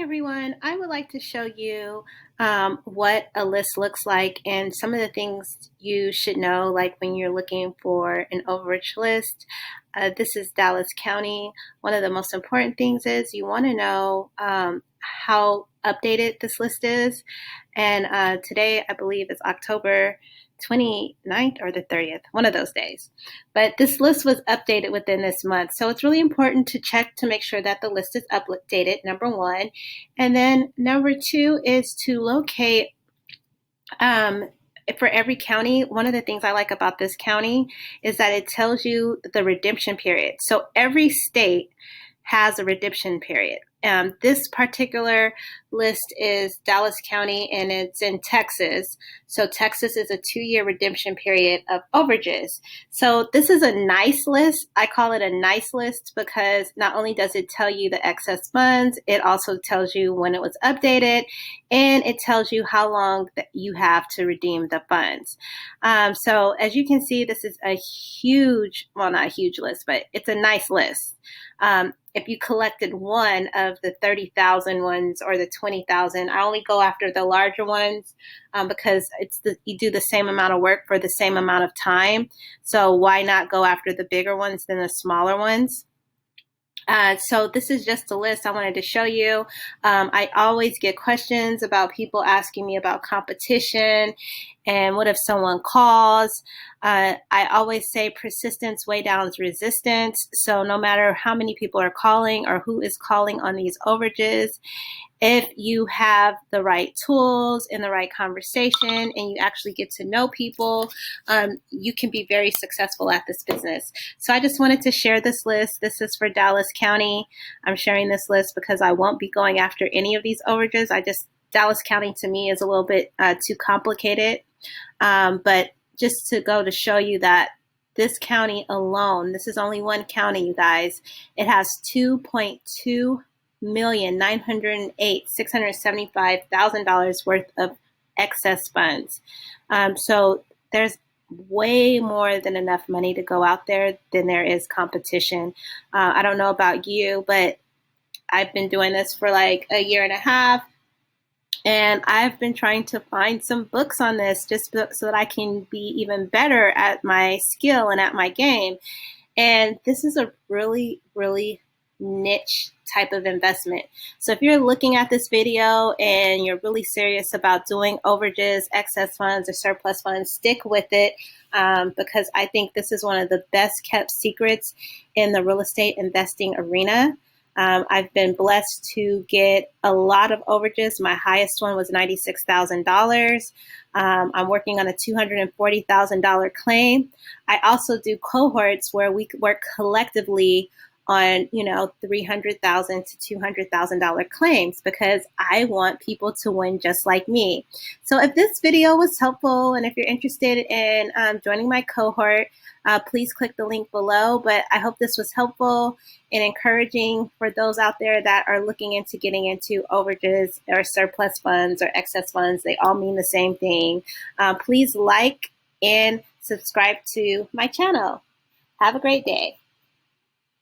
Everyone, I would like to show you what a list looks like and some of the things you should know, like when you're looking for an overage list. This is Dallas County. One of the most important things is you want to know how updated this list is. And today, I believe, is October 29th or the 30th, one of those days. But this list was updated within this month. So it's really important to check to make sure that the list is updated, number one. And then number two is to locate for every county. One of the things I like about this county is that it tells you the redemption period. So every state has a redemption period. This particular list is Dallas County and it's in Texas. So Texas is a 2-year redemption period of overages. So this is a nice list. I call it a nice list because not only does it tell you the excess funds, it also tells you when it was updated and it tells you how long that you have to redeem the funds. So as you can see, this is a huge, well, not a huge list, but it's a nice list. If you collected one of the 30,000 ones or the 20,000, I only go after the larger ones because you do the same amount of work for the same amount of time. So why not go after the bigger ones than the smaller ones? So this is just a list I wanted to show you. I always get questions about people asking me about competition and what if someone calls. I always say persistence way down resistance. So no matter how many people are calling or who is calling on these overages, if you have the right tools and the right conversation and you actually get to know people, you can be very successful at this business. So I just wanted to share this list. This is for Dallas County. I'm sharing this list because I won't be going after any of these overages. Dallas County to me is a little bit too complicated. But just to go to show you that this county alone, this is only one county, you guys, it has $2,908,675,000 worth of excess funds. So there's way more than enough money to go out there than there is competition. I don't know about you, but I've been doing this for like a year and a half. And I've been trying to find some books on this just so that I can be even better at my skill and at my game. And this is a really, really niche type of investment. So if you're looking at this video and you're really serious about doing overages, excess funds, or surplus funds, stick with it because I think this is one of the best kept secrets in the real estate investing arena. I've been blessed to get a lot of overages. My highest one was $96,000. I'm working on a $240,000 claim. I also do cohorts where we work collectively on, $300,000 to $200,000 claims because I want people to win just like me. So if this video was helpful and if you're interested in joining my cohort, please click the link below. But I hope this was helpful and encouraging for those out there that are looking into getting into overages or surplus funds or excess funds. They all mean the same thing. Please like and subscribe to my channel. Have a great day.